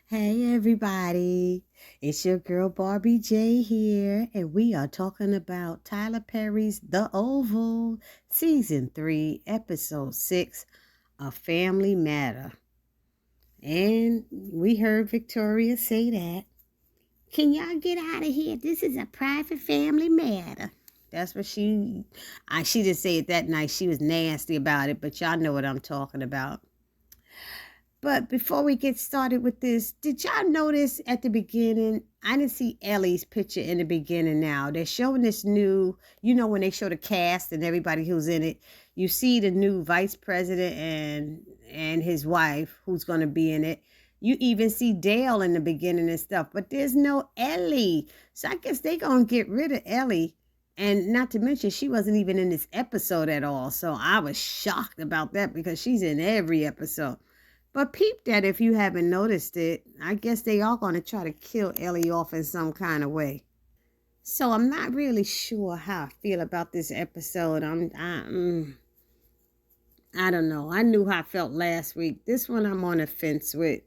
Hey everybody, it's your girl Barbie J here, and we are talking about Tyler Perry's The Oval, Season 3, Episode 6, A Family Matter. And we heard Victoria say that. Can y'all get out of here? This is a private family matter. That's what she didn't say it that night. She was nasty about it, but y'all know what I'm talking about. But before we get started with this, did y'all notice at the beginning? I didn't see Ellie's picture in the beginning now. They're showing this new, when they show the cast and everybody who's in it, you see the new vice president and his wife who's going to be in it. You even see Dale in the beginning and stuff, but there's no Ellie. So I guess they're going to get rid of Ellie. And not to mention, she wasn't even in this episode at all. So I was shocked about that because she's in every episode. But peep that if you haven't noticed it. I guess they are going to try to kill Ellie off in some kind of way. So I'm not really sure how I feel about this episode. I don't know. I knew how I felt last week. This one I'm on the fence with.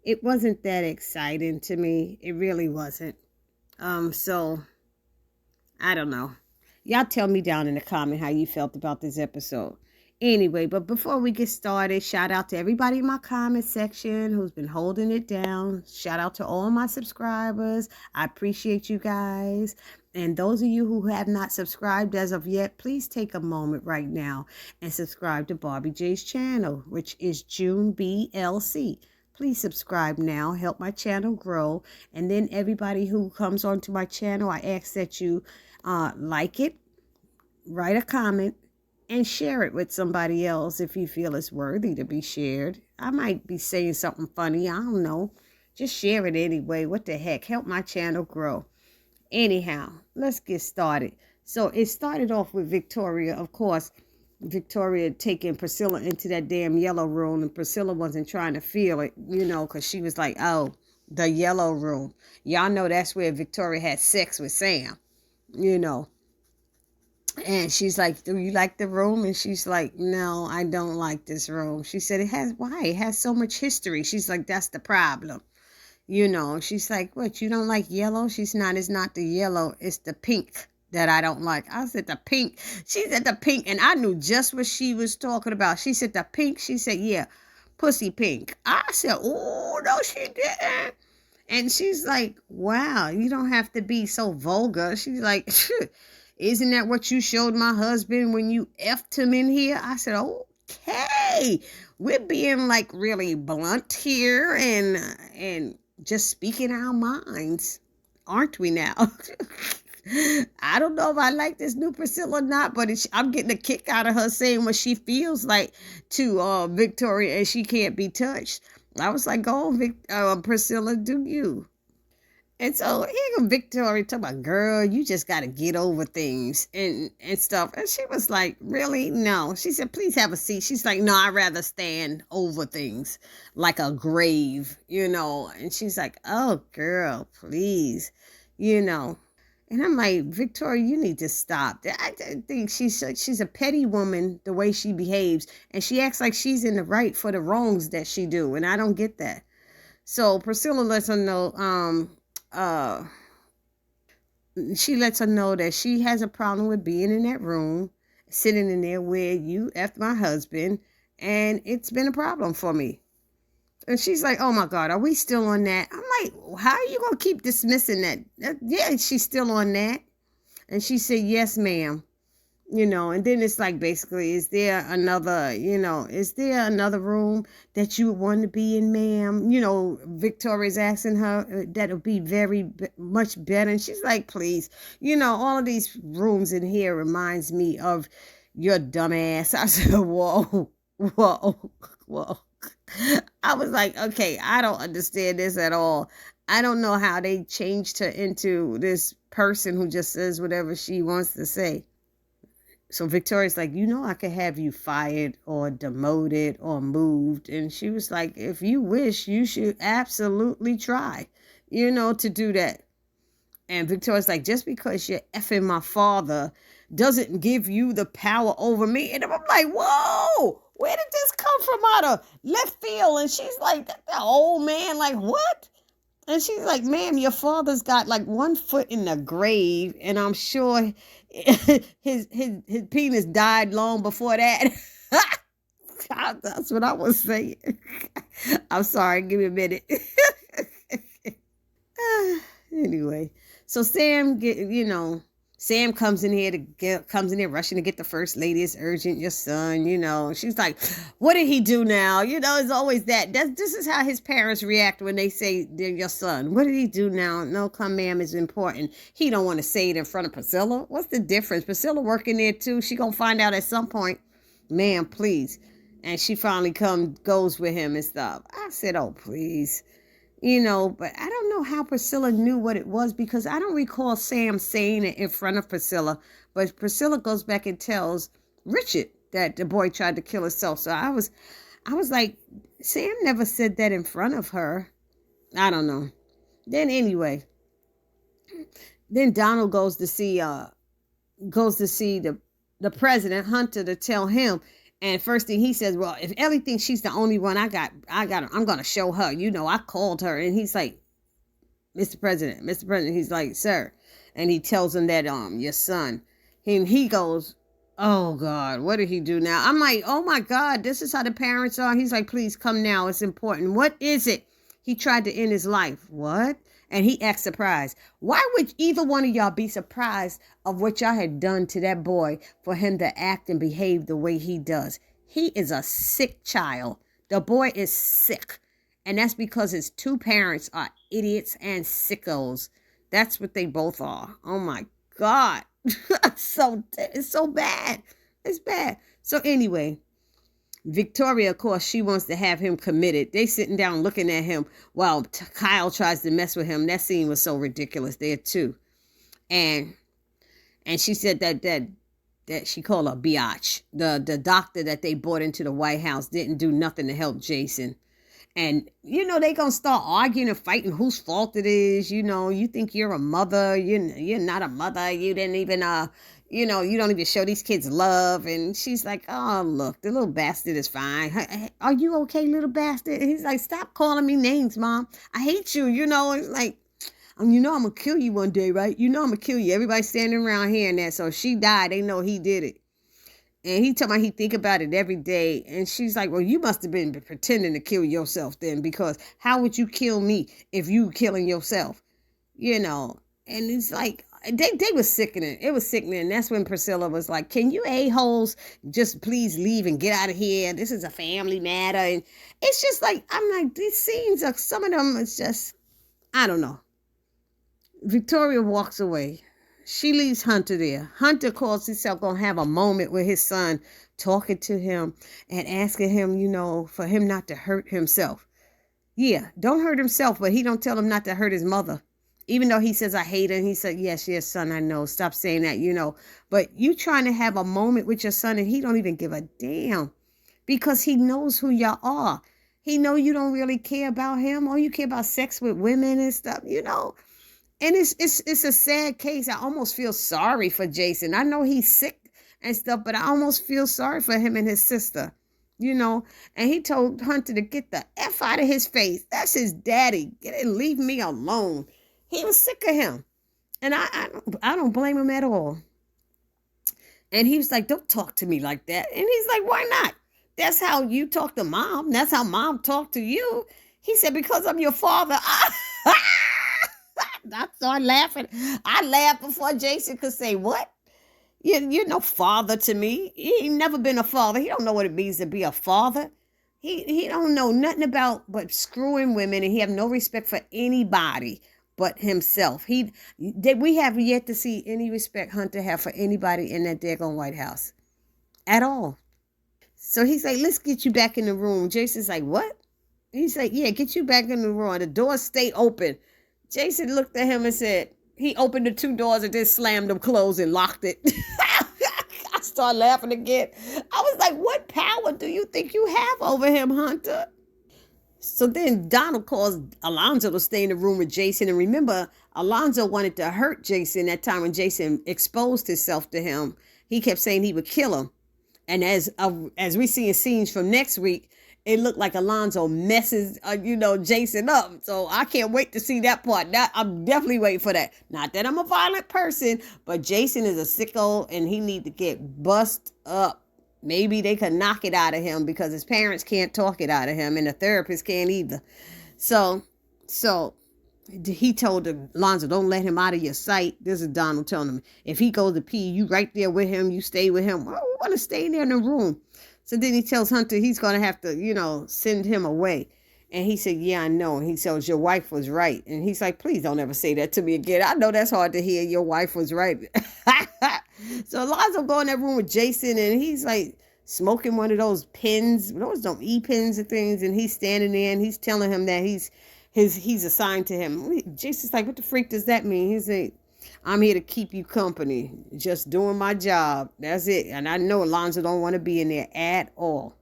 It wasn't that exciting to me. It really wasn't. So I don't know. Y'all tell me down in the comment how you felt about this episode. Anyway, but before we get started, shout out to everybody in my comment section who's been holding it down. Shout out to all my subscribers. I appreciate you guys. And those of you who have not subscribed as of yet, please take a moment right now and subscribe to Barbie J's channel, which is June BLC. Please subscribe now, help my channel grow. And then everybody who comes onto my channel, I ask that you like it, write a comment, and share it with somebody else if you feel it's worthy to be shared. I might be saying something funny. I don't know. Just share it anyway. What the heck? Help my channel grow. Anyhow, let's get started. So it started off with Victoria. Of course, Victoria taking Priscilla into that damn yellow room. And Priscilla wasn't trying to feel it, because she was like, oh, the yellow room. Y'all know that's where Victoria had sex with Sam, And she's like, do you like the room? And she's like, no, I don't like this room. She said, why? It has so much history. She's like, that's the problem. She's like, what? You don't like yellow? It's not the yellow. It's the pink that I don't like. I said, the pink. She said, the pink. And I knew just what she was talking about. She said, the pink. She said, yeah, pussy pink. I said, oh, no, she didn't. And she's like, wow, you don't have to be so vulgar. She's like, isn't that what you showed my husband when you effed him in here? I said, okay, we're being like really blunt here and just speaking our minds, aren't we now? I don't know if I like this new Priscilla or not, but I'm getting a kick out of her saying what she feels like to Victoria, and she can't be touched. I was like, go on, Priscilla, do you? And so here go Victoria talking about, girl, you just got to get over things and stuff. And she was like, really? No. She said, please have a seat. She's like, no, I'd rather stand over things like a grave, And she's like, oh, girl, please, And I'm like, Victoria, you need to stop. I think she's a petty woman the way she behaves. And she acts like she's in the right for the wrongs that she do. And I don't get that. So Priscilla lets her know, she lets her know that she has a problem with being in that room, sitting in there where you effed my husband, and it's been a problem for me. And she's like, oh my God, are we still on that? I'm like, how are you going to keep dismissing that? Yeah, she's still on that. And she said, yes, ma'am. And then it's like, basically, is there another room that you would want to be in, ma'am? Victoria's asking her, that'll be very much better. And she's like, please, all of these rooms in here reminds me of your dumb ass. I said, whoa. I was like, okay, I don't understand this at all. I don't know how they changed her into this person who just says whatever she wants to say. So Victoria's like, I could have you fired or demoted or moved. And she was like, if you wish, you should absolutely try, to do that. And Victoria's like, just because you're effing my father doesn't give you the power over me. And I'm like, whoa, Where did this come from out of left field? And she's like, the old man, like, what? And she's like, ma'am, your father's got like one foot in the grave, and I'm sure his penis died long before that. God, that's what I was saying. I'm sorry, give me a minute. Anyway, so Sam comes in here rushing to get the first lady. It's urgent, your son, She's like, what did he do now? It's always that. This is how his parents react when they say they're your son. What did he do now? No, come, ma'am, is important. He don't want to say it in front of Priscilla. What's the difference? Priscilla working there too. She gonna find out at some point. Ma'am, please. And she finally goes with him and stuff. I said, oh, please. But I don't know how Priscilla knew what it was, because I don't recall Sam saying it in front of Priscilla. But Priscilla goes back and tells Richard that the boy tried to kill himself. So I was like, Sam never said that in front of her. I don't know. Then anyway, then Donald goes to see the president, Hunter, to tell him. And first thing he says, well, if Ellie thinks she's the only one, I'm going to show her. I called her. And he's like, Mr. President, he's like, sir. And he tells him that, your son. And he goes, oh, God, what did he do now? I'm like, oh, my God, this is how the parents are. He's like, please come now. It's important. What is it? He tried to end his life. What? And he acts surprised. Why would either one of y'all be surprised of what y'all had done to that boy for him to act and behave the way he does? He is a sick child. The boy is sick. And that's because his two parents are idiots and sickos. That's what they both are. Oh, my God. It's so bad. It's bad. So anyway, Victoria, of course, she wants to have him committed. They sitting down looking at him while Kyle tries to mess with him. That scene was so ridiculous there too. And she said that she called her biatch. The doctor that they brought into the White House didn't do nothing to help Jason. And, they going to start arguing and fighting whose fault it is. You think you're a mother. You're not a mother. You didn't even, you don't even show these kids love. And she's like, oh, look, the little bastard is fine. Hey, are you okay, little bastard? And he's like, stop calling me names, Mom. I hate you. It's like, I'm going to kill you one day, right? I'm going to kill you. Everybody's standing around hearing that. So she died. They know he did it. And he told me he think about it every day. And she's like, well, you must have been pretending to kill yourself then, because how would you kill me if you killing yourself? And it's like, they were sickening. It was sickening. And that's when Priscilla was like, can you a-holes just please leave and get out of here? This is a family matter. And it's just like, I'm like, these scenes are, some of them, it's just, I don't know. Victoria walks away. She leaves Hunter there. Hunter calls himself going to have a moment with his son, talking to him and asking him, for him not to hurt himself. Yeah, don't hurt himself, but he don't tell him not to hurt his mother. Even though he says, I hate her. And he said, yes, son, I know. Stop saying that, But you trying to have a moment with your son and he don't even give a damn, because he knows who y'all are. He know you don't really care about him, or you care about sex with women and stuff, And it's a sad case. I almost feel sorry for Jason. I know he's sick and stuff, but I almost feel sorry for him and his sister, And he told Hunter to get the F out of his face. That's his daddy. Get it, leave me alone. He was sick of him. And I don't blame him at all. And he was like, don't talk to me like that. And he's like, why not? That's how you talk to Mom. That's how Mom talked to you. He said, because I'm your father. I started laughing. I laughed before Jason could say, what? You're no father to me. He ain't never been a father. He don't know what it means to be a father. He don't know nothing about but screwing women, and he have no respect for anybody but himself. We have yet to see any respect Hunter have for anybody in that daggone White House at all. So he's like, let's get you back in the room. Jason's like, what? He's like, yeah, get you back in the room. The doors stay open. Jason looked at him and said, he opened the two doors and then slammed them closed and locked it. I started laughing again. I was like, what power do you think you have over him, Hunter? So then Donald calls Alonzo to stay in the room with Jason. And remember, Alonzo wanted to hurt Jason that time when Jason exposed himself to him. He kept saying he would kill him. And as we see in scenes from next week, it looked like Alonzo messes, Jason up. So I can't wait to see that part. I'm definitely waiting for that. Not that I'm a violent person, but Jason is a sicko and he need to get bust up. Maybe they could knock it out of him because his parents can't talk it out of him and the therapist can't either. So he told Alonzo, don't let him out of your sight. This is Donald telling him, if he goes to pee, you right there with him, you stay with him. Well, we want to stay there in the room. So then he tells Hunter he's going to have to, send him away. And he said, yeah, I know. And he says, your wife was right. And he's like, please don't ever say that to me again. I know that's hard to hear. Your wife was right. So Alonzo go in that room with Jason and he's like smoking one of those pens, those e-pens and things. And he's standing there and he's telling him that he's assigned to him. Jason's like, what the freak does that mean? He's like, I'm here to keep you company. Just doing my job. That's it. And I know Alonzo don't want to be in there at all.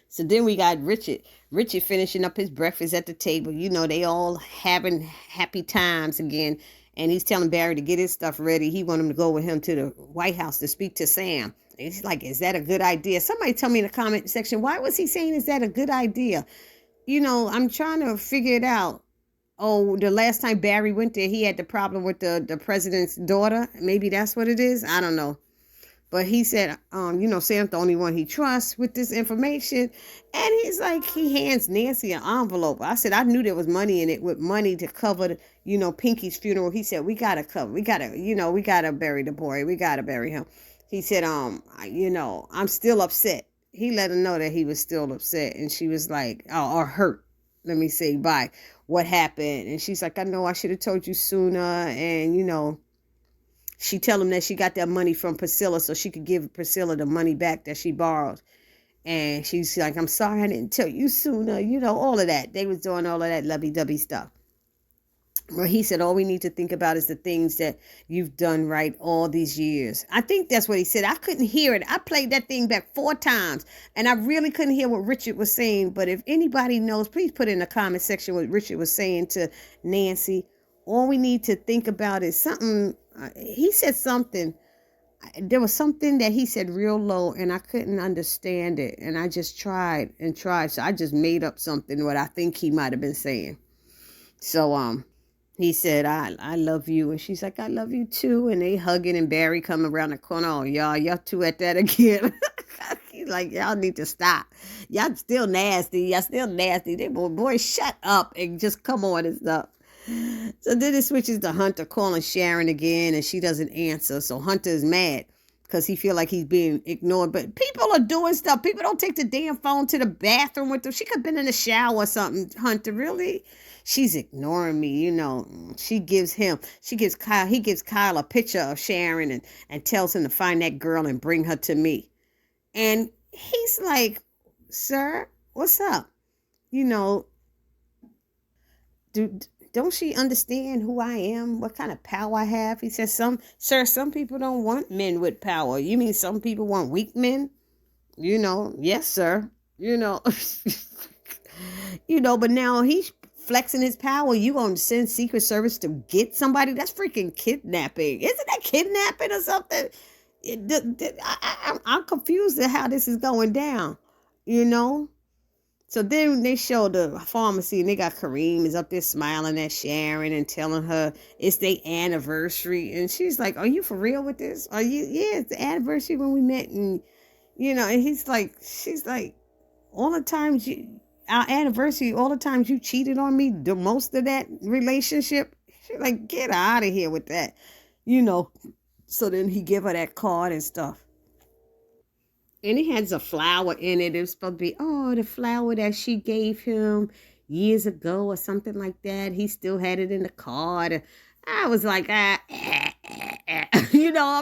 So then we got Richard. Richard finishing up his breakfast at the table. They all having happy times again. And he's telling Barry to get his stuff ready. He want him to go with him to the White House to speak to Sam. And he's like, is that a good idea? Somebody tell me in the comment section, why was he saying, is that a good idea? I'm trying to figure it out. Oh, the last time Barry went there, he had the problem with the president's daughter. Maybe that's what it is. I don't know. But he said, Sam's the only one he trusts with this information. And he's like, he hands Nancy an envelope. I said, I knew there was money in it, with money to cover, Pinky's funeral. He said, we got to bury the boy. We got to bury him. He said, I'm still upset. He let her know that he was still upset. And she was like, or hurt. Let me say, by what happened. And she's like, I know I should have told you sooner. And, she tell him that she got that money from Priscilla so she could give Priscilla the money back that she borrowed. And she's like, I'm sorry I didn't tell you sooner. All of that. They was doing all of that lovey-dovey stuff. Well, he said, all we need to think about is the things that you've done right all these years. I think that's what he said. I couldn't hear it. I played that thing back 4 times, and I really couldn't hear what Richard was saying. But if anybody knows, please put in the comment section what Richard was saying to Nancy. All we need to think about is something. He said something. There was something that he said real low, and I couldn't understand it. And I just tried and tried. So I just made up something what I think he might have been saying. So, he said, I love you. And she's like, I love you too. And they hugging and Barry coming around the corner. Oh, y'all two at that again. He's like, y'all need to stop. Y'all still nasty. They boy, shut up and just come on and stuff. So then it switches to Hunter calling Sharon again and she doesn't answer. So Hunter is mad because he feel like he's being ignored. But people are doing stuff. People don't take the damn phone to the bathroom with them. She could have been in the shower or something. Hunter, really? She's ignoring me, He gives Kyle a picture of Sharon and tells him to find that girl and bring her to me. And he's like, sir, what's up? Don't she understand who I am? What kind of power I have? He says, some people don't want men with power. You mean some people want weak men? Yes, sir. But now he's flexing his power. You gonna send Secret Service to get somebody? That's freaking kidnapping. Isn't that kidnapping or something? I'm confused at how this is going down, So then they show the pharmacy and they got Kareem is up there smiling at Sharon and telling her it's their anniversary. And she's like, are you for real with this? Are you? Yeah, it's the anniversary when we met. And, and she's like, all the times our anniversary, all the times you cheated on me, the most of that relationship. She's like, get out of here with that, So then he give her that card and stuff. And it has a flower in it. It was supposed to be, the flower that she gave him years ago or something like that. He still had it in the card. I was like, I'm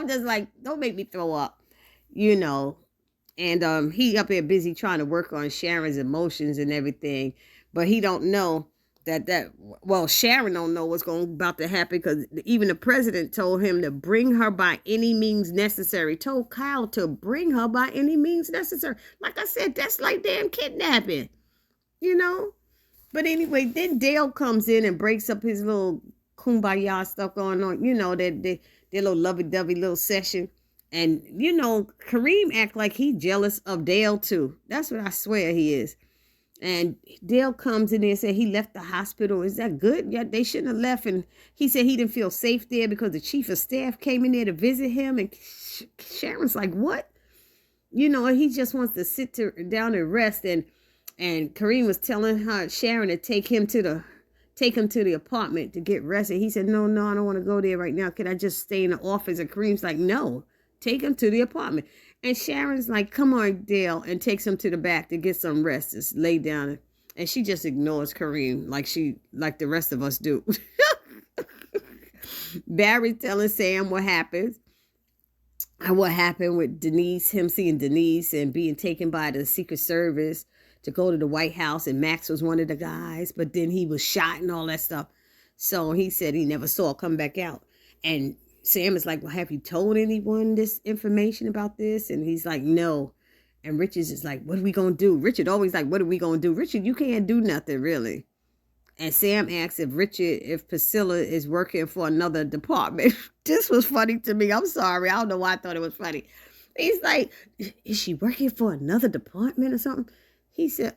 just like, don't make me throw up, And he up there busy trying to work on Sharon's emotions and everything. But he don't know Sharon don't know what's about to happen because even the president told him to bring her by any means necessary. Told Kyle to bring her by any means necessary. Like I said, that's like damn kidnapping, But anyway, then Dale comes in and breaks up his little kumbaya stuff going on, their little lovey-dovey little session. And, you know, Kareem act like he jealous of Dale, too. That's what I swear he is. And Dale comes in there and said he left the hospital. Is that good? Yeah, they shouldn't have left. And he said he didn't feel safe there because the chief of staff came in there to visit him. And Sharon's like, what? You know, he just wants to sit down and rest. And Kareem was telling her, Sharon, to take him to the apartment to get rested. He said, no, I don't want to go there right now. Can I just stay in the office? And Kareem's like, no, take him to the apartment. And Sharon's like, come on, Dale, and takes him to the back to get some rest. Just lay down. And she just ignores Kareem like the rest of us do. Barry telling Sam what happened with Denise, him seeing Denise and being taken by the Secret Service to go to the White House. And Max was one of the guys, but then he was shot and all that stuff. So he said he never saw her come back out. And Sam is like, well, have you told anyone this information about this? And he's like, no. And Richard's is like, what are we going to do? Richard always like, what are we going to do? Richard, you can't do nothing, really. And Sam asks if Priscilla is working for another department. This was funny to me. I'm sorry. I don't know why I thought it was funny. He's like, is she working for another department or something? He said,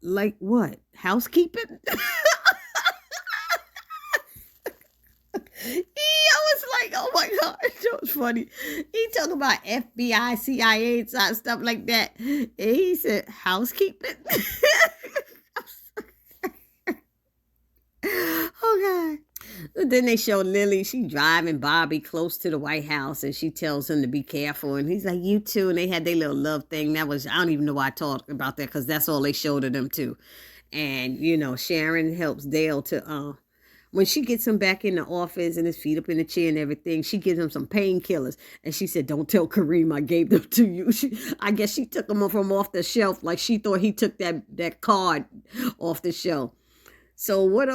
like what? Housekeeping? I was like, oh my God, that was funny. He talking about FBI, CIA, and stuff like that. And he said, housekeeping? Oh God. Then they show Lily, she driving Bobby close to the White House, and she tells him to be careful. And he's like, you too. And they had their little love thing. I don't even know why I talked about that, because that's all they showed of them too. And, you know, Sharon helps Dale to, when she gets him back in the office and his feet up in the chair and everything, she gives him some painkillers. And she said, don't tell Kareem I gave them to you. I guess she took them from off the shelf like she thought he took that card off the shelf. So what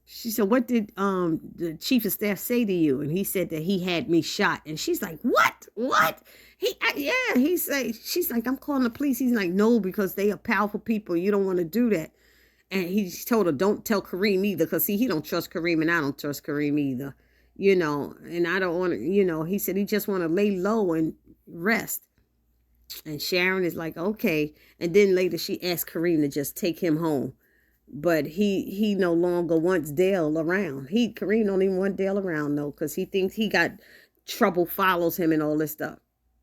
she said, what did the chief of staff say to you? And he said that he had me shot. And she's like, what? She's like, I'm calling the police. He's like, no, because they are powerful people. You don't want to do that. And he told her, don't tell Kareem either, because see, he don't trust Kareem and I don't trust Kareem either, you know, and I don't want to, you know, he said he just want to lay low and rest. And Sharon is like, okay. And then later she asked Kareem to just take him home. But he no longer wants Dale around. Kareem don't even want Dale around, though, because he thinks he got trouble follows him and all this stuff,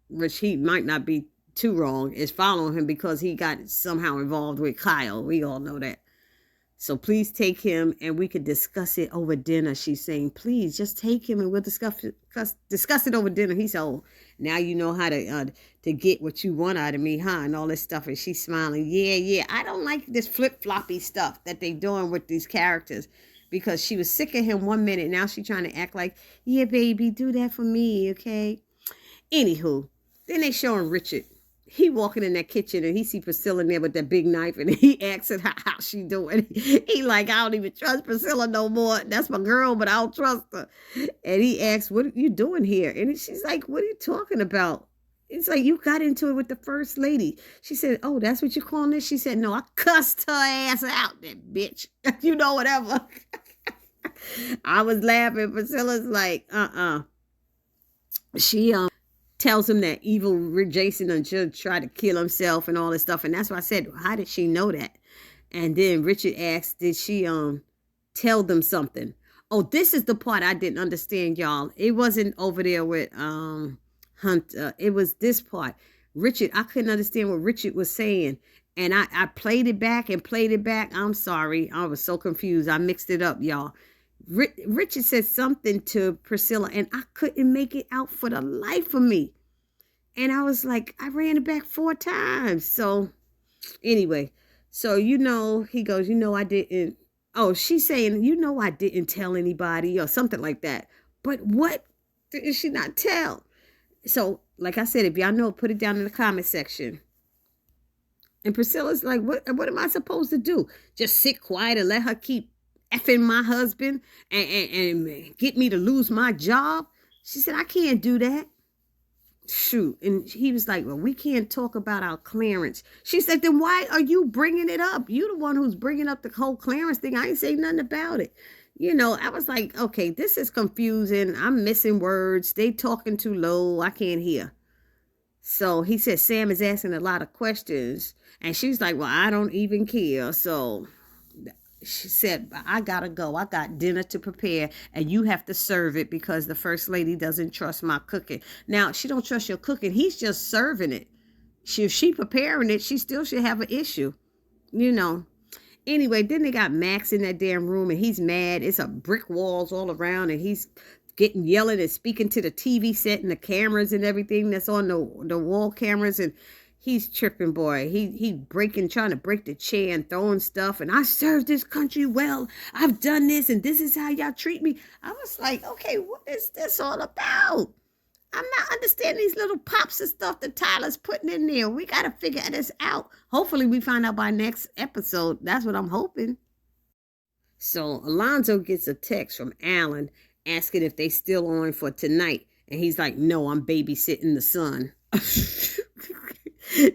which he might not be too wrong, is following him because he got somehow involved with Kyle. We all know that. So please take him and we could discuss it over dinner. She's saying, please just take him and we'll discuss it over dinner. He said, oh, now you know how to get what you want out of me, huh? And all this stuff. And she's smiling. Yeah. I don't like this flip-floppy stuff that they doing with these characters, because she was sick of him one minute. Now she's trying to act like, yeah, baby, do that for me, okay? Anywho, then they showing Richard. He walking in that kitchen and he see Priscilla in there with that big knife, and he asking her how she doing. He like, I don't even trust Priscilla no more. That's my girl, but I don't trust her. And he asks, what are you doing here? And she's like, what are you talking about? It's like, you got into it with the first lady. She said, oh, that's what you're calling this? She said, no, I cussed her ass out, that bitch. You know, whatever. I was laughing. Priscilla's like, She tells him that evil Jason should try to kill himself and all this stuff. And that's why I said, how did she know that? And then Richard asked, did she tell them something? Oh, this is the part I didn't understand, y'all. It wasn't over there with Hunt. It was this part. Richard, I couldn't understand what Richard was saying. And I played it back and played it back. I'm sorry. I was so confused. I mixed it up, y'all. Richard said something to Priscilla, and I couldn't make it out for the life of me. And I was like, I ran it back 4 times. So anyway, so, you know, he goes, you know, I didn't. Oh, she's saying, you know, I didn't tell anybody or something like that. But what did she not tell? So, like I said, if y'all know, put it down in the comment section. And Priscilla's like, what am I supposed to do? Just sit quiet and let her keep effing my husband and get me to lose my job? She said, I can't do that. Shoot. And he was like, well, we can't talk about our clearance. She said, then why are you bringing it up? You the one who's bringing up the whole clearance thing. I ain't say nothing about it. I was like, okay, this is confusing. I'm missing words. They talking too low. I can't hear. So he said, Sam is asking a lot of questions. And she's like, well, I don't even care. So she said, I gotta go. I got dinner to prepare and you have to serve it because the first lady doesn't trust my cooking. Now, she don't trust your cooking. He's just serving it. If she preparing it, she still should have an issue, you know. Anyway, then they got Max in that damn room and he's mad. It's a brick walls all around and he's getting yelling and speaking to the TV set and the cameras and everything that's on the wall cameras, and he's tripping, boy. He trying to break the chair and throwing stuff, and I served this country well. I've done this and this is how y'all treat me. I was like, okay, what is this all about? I'm not understanding these little pops and stuff that Tyler's putting in there. We got to figure this out. Hopefully we find out by next episode. That's what I'm hoping. So Alonzo gets a text from Alan asking if they still on for tonight. And he's like, no, I'm babysitting the son.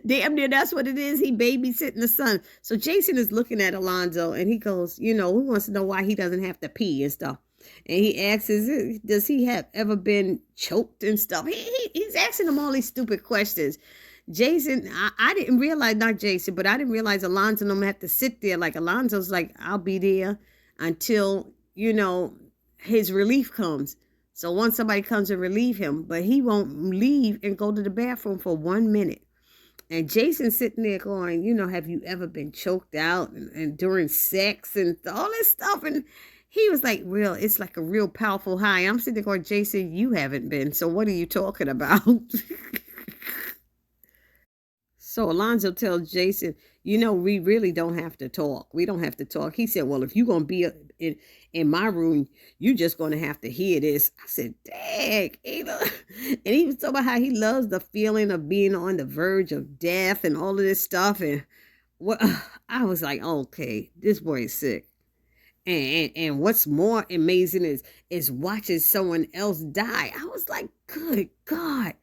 Damn near that's what it is. He babysitting the son. So Jason is looking at Alonzo and he goes, he wants to know why he doesn't have to pee and stuff. And he asks, does he have ever been choked and stuff? He's asking him all these stupid questions. Jason, I didn't realize, not Jason, but I didn't realize Alonzo don't have to sit there. Like Alonzo's like, I'll be there until, his relief comes. So once somebody comes and relieve him, but he won't leave and go to the bathroom for 1 minute. And Jason's sitting there going, have you ever been choked out and during sex and all this stuff? And he was like, it's like a real powerful high. I'm sitting there going, Jason, you haven't been. So what are you talking about? So Alonzo tells Jason, we really don't have to talk. We don't have to talk. He said, well, if you're going to be in my room, you're just going to have to hear this. I said, dang. And he was talking about how he loves the feeling of being on the verge of death and all of this stuff. And I was like, okay, this boy is sick. And what's more amazing is watching someone else die. I was like, good God.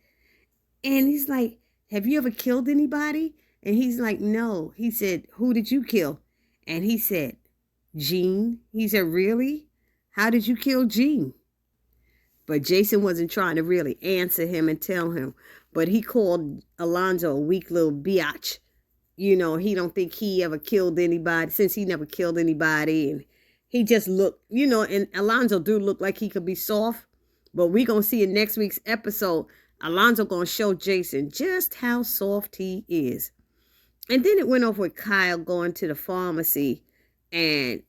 And he's like, have you ever killed anybody? And he's like, no. He said, who did you kill? And he said, Jean. He said, really? How did you kill Jean? But Jason wasn't trying to really answer him and tell him. But he called Alonzo a weak little biatch. He don't think he ever killed anybody since he never killed anybody. And he just looked, and Alonzo do look like he could be soft. But we going to see in next week's episode, Alonzo going to show Jason just how soft he is. And then it went off with Kyle going to the pharmacy. And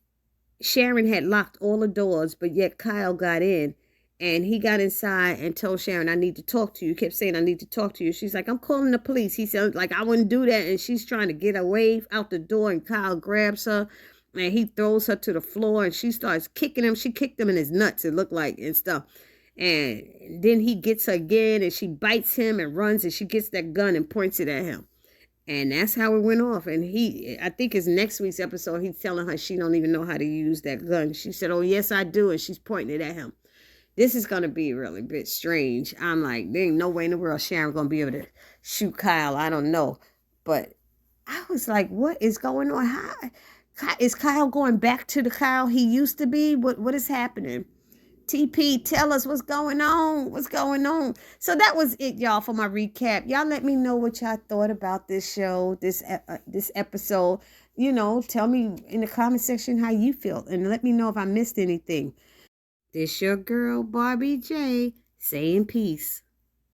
Sharon had locked all the doors, but yet Kyle got in. And he got inside and told Sharon, I need to talk to you. He kept saying, I need to talk to you. She's like, I'm calling the police. He said, I wouldn't do that. And she's trying to get away out the door. And Kyle grabs her. And he throws her to the floor. And she starts kicking him. She kicked him in his nuts, it looked like, and stuff. And then he gets her again. And she bites him and runs. And she gets that gun and points it at him. And that's how it went off. And I think it's next week's episode, he's telling her she don't even know how to use that gun. She said, oh, yes, I do. And she's pointing it at him. This is going to be really a bit strange. I'm like, there ain't no way in the world Sharon going to be able to shoot Kyle. I don't know. But I was like, what is going on? Is Kyle going back to the Kyle he used to be? What is happening? TP, tell us what's going on. What's going on? So that was it, y'all, for my recap. Y'all let me know what y'all thought about this show, this episode. Tell me in the comment section how you feel. And let me know if I missed anything. This your girl, Barbie J, saying peace.